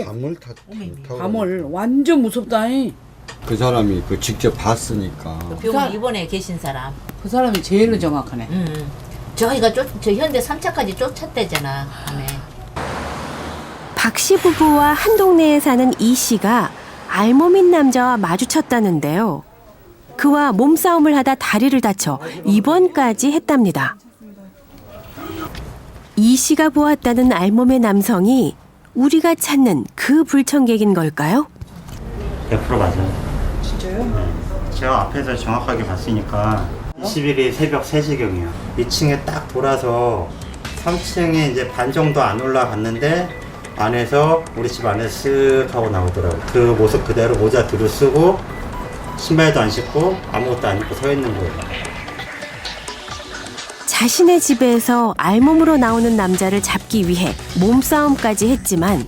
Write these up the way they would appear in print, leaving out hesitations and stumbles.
밤을 밤을 완전 무섭다잉. 그 사람이 그 직접 봤으니까. 그 병원 입원에 계신 사람. 그 사람이 제일로 정확하네. 저희가 저 현대 3차까지 쫓았대잖아. 밤에. 박 씨 부부와 한 동네에 사는 이 씨가 알몸인 남자와 마주쳤다는데요. 그와 몸싸움을 하다 다리를 다쳐 입원까지 했답니다. 이 씨가 보았다는 알몸의 남성이 우리가 찾는 그 불청객인 걸까요? 100% 맞아요. 진짜요? 네. 제가 앞에서 정확하게 봤으니까 20일이 새벽 3시경이에요. 2층에 딱 돌아서 3층에 이제 반 정도 안 올라갔는데 안에서 우리 집 안에 쓱 하고 나오더라고요. 그 모습 그대로 모자 뒤로 쓰고 신발도 안 신고 아무것도 안 입고 서 있는 거예요. 자신의 집에서 알몸으로 나오는 남자를 잡기 위해 몸싸움까지 했지만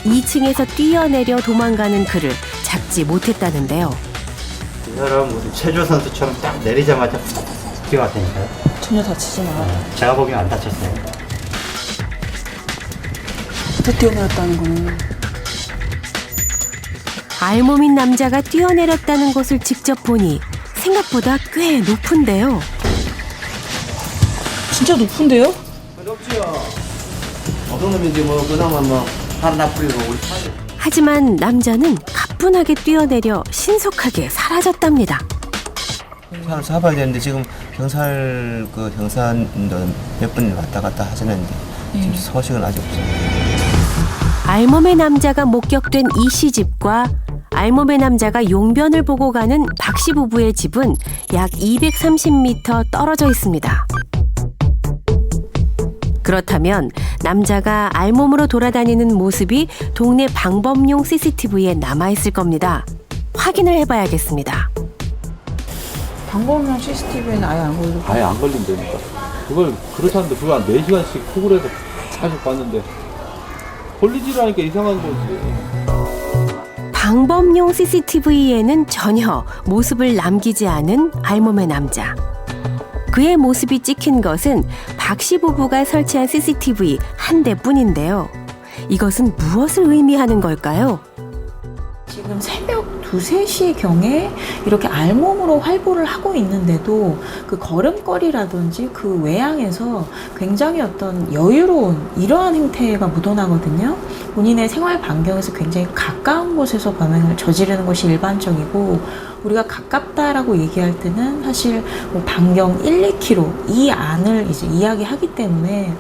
2층에서 뛰어내려 도망가는 그를 잡지 못했다는데요. 이 사람 무슨 체조 선수처럼 딱 내리자마자 뛰어왔다니까요. 전혀 다치지 마. 제가 보기엔 안 다쳤어요. 또 뛰어내렸다는 거는. 알몸인 남자가 뛰어내렸다는 것을 직접 보니 생각보다 꽤 높은데요. 진짜 높은데요? 어떤 놈인지 뭐 그나마 뭐 하나 뿌리고 우리 하지만 남자는 가뿐하게 뛰어내려 신속하게 사라졌답니다. 사람을 잡아야 되는데 지금 경찰도 몇 번 왔다 갔다 하시는데 지금 소식은 아직 없어요. 알몸의 남자가 목격된 이 씨 집과 알몸의 남자가 용변을 보고 가는 박 씨 부부의 집은 약 230m 떨어져 있습니다. 그렇다면 남자가 알몸으로 돌아다니는 모습이 동네 방범용 CCTV에 남아있을 겁니다. 확인을 해봐야겠습니다. 방범용 CCTV에는 아예 안 걸리고. 아예 안 걸린다니까. 그걸 그렇다는데 그걸 한 4시간씩 톡을 해서 계속 봤는데 걸리질 않으니까 이상한 거지. 방범용 CCTV에는 전혀 모습을 남기지 않은 알몸의 남자. 그의 모습이 찍힌 것은 박 씨 부부가 설치한 CCTV 한 대뿐인데요. 이것은 무엇을 의미하는 걸까요? 지금 새벽 2, 3시경에 이렇게 알몸으로 활보를 하고 있는데도 그 걸음걸이라든지 그 외양에서 굉장히 어떤 여유로운 이러한 행태가 묻어나거든요. 본인의 생활 반경에서 굉장히 가까운 곳에서 범행을 저지르는 것이 일반적이고 우리가 가깝다라고 얘기할 때는 사실 뭐 반경 1, 2km 이 안을 이제 이야기하기 때문에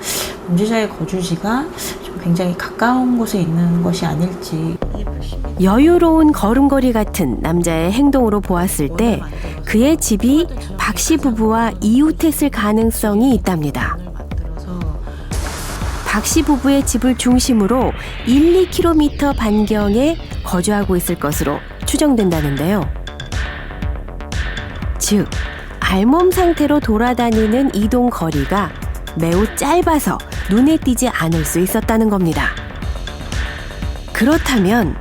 범죄자의 거주지가 좀 굉장히 가까운 곳에 있는 것이 아닐지. 여유로운 걸음걸이 같은 남자의 행동으로 보았을 때 그의 집이 박 씨 부부와 이웃했을 가능성이 있답니다. 박 씨 부부의 집을 중심으로 1, 2km 반경에 거주하고 있을 것으로 추정된다는데요. 즉, 알몸 상태로 돌아다니는 이동 거리가 매우 짧아서 눈에 띄지 않을 수 있었다는 겁니다. 그렇다면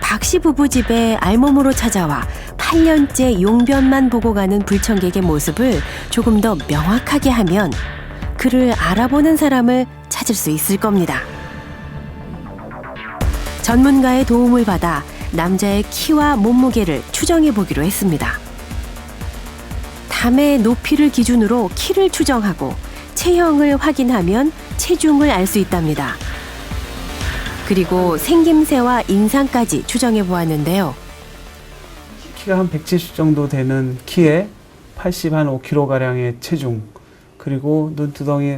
박 씨 부부 집에 알몸으로 찾아와 8년째 용변만 보고 가는 불청객의 모습을 조금 더 명확하게 하면 그를 알아보는 사람을 찾을 수 있을 겁니다. 전문가의 도움을 받아 남자의 키와 몸무게를 추정해 보기로 했습니다. 담의 높이를 기준으로 키를 추정하고 체형을 확인하면 체중을 알 수 있답니다. 그리고 생김새와 인상까지 추정해 보았는데요. 키가 한 170 정도 되는 키에 80 한 5kg가량의 체중, 그리고 눈두덩이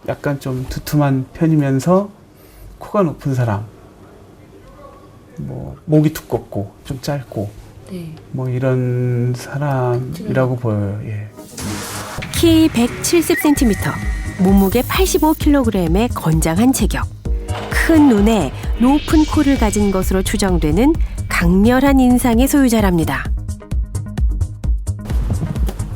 약간 좀 두툼한 편이면서 코가 높은 사람, 뭐 목이 두껍고 좀 짧고 뭐 이런 사람이라고 보여요. 예. 키 170cm, 몸무게 85kg의 건장한 체격, 큰 눈에 높은 코를 가진 것으로 추정되는 강렬한 인상의 소유자랍니다.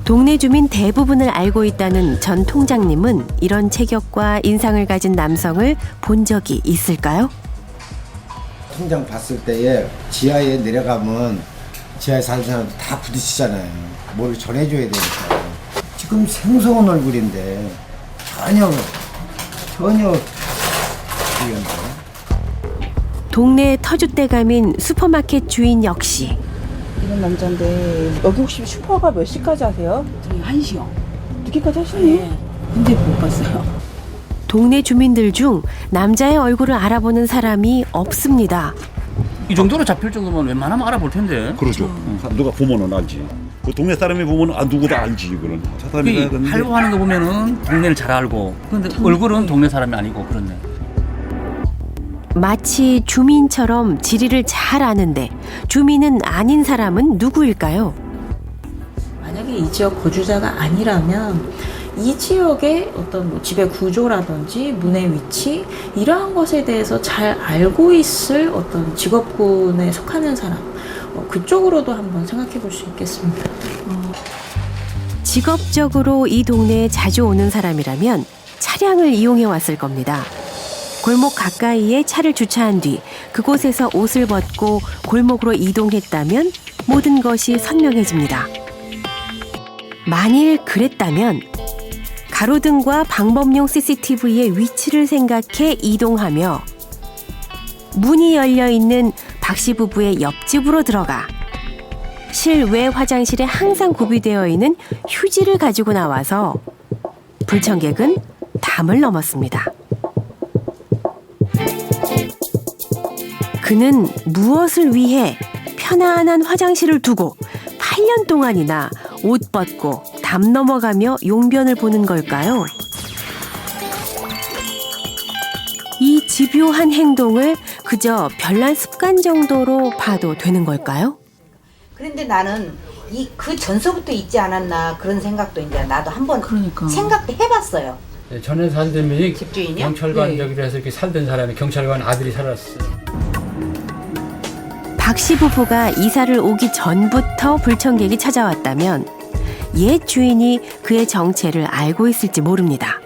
동네 주민 대부분을 알고 있다는 전 통장님은 이런 체격과 인상을 가진 남성을 본 적이 있을까요? 통장 봤을 때에 지하에 내려가면 지하에 사는 사람 다 부딪히잖아요. 뭘 전해줘야 되니까. 지금 생소한 얼굴인데 전혀 이건데. 동네의 터줏대감인 슈퍼마켓 주인 역시 이런 남자인데 여기 혹시 슈퍼가 몇 시까지 하세요? 저희 1시요. 늦게까지 하시네. 근데 못 봤어요. 동네 주민들 중 남자의 얼굴을 알아보는 사람이 없습니다. 이 정도로 잡힐 정도면 웬만하면 알아볼 텐데. 그렇죠. 누가 보면은 알지. 그 동네 사람이 보면 누구 다 알지. 그런 저 사람이 해야 되는데. 할부하는 거 보면은 동네를 잘 알고. 근데 얼굴은 동네 사람이 아니고 그렇네. 마치 주민처럼 지리를 잘 아는데 주민은 아닌 사람은 누구일까요? 만약에 이 지역 거주자가 아니라면 이 지역의 어떤 뭐 집의 구조라든지 문의 위치 이러한 것에 대해서 잘 알고 있을 어떤 직업군에 속하는 사람 그쪽으로도 한번 생각해 볼 수 있겠습니다. 직업적으로 이 동네에 자주 오는 사람이라면 차량을 이용해 왔을 겁니다. 골목 가까이에 차를 주차한 뒤 그곳에서 옷을 벗고 골목으로 이동했다면 모든 것이 선명해집니다. 만일 그랬다면 가로등과 방범용 CCTV의 위치를 생각해 이동하며 문이 열려있는 박씨 부부의 옆집으로 들어가 실외 화장실에 항상 구비되어 있는 휴지를 가지고 나와서 불청객은 담을 넘었습니다. 그는 무엇을 위해 편안한 화장실을 두고 8년 동안이나 옷 벗고 담 넘어가며 용변을 보는 걸까요? 이 집요한 행동을 그저 별난 습관 정도로 봐도 되는 걸까요? 그런데 나는 그 전서부터 있지 않았나 그런 생각도 이제 나도 한번 생각도 해봤어요. 전에 살던 분이 집주인이요? 경찰관 저기로 해서 이렇게 살던 사람이 경찰관 아들이 살았어요. 박씨 부부가 이사를 오기 전부터 불청객이 찾아왔다면 옛 주인이 그의 정체를 알고 있을지 모릅니다.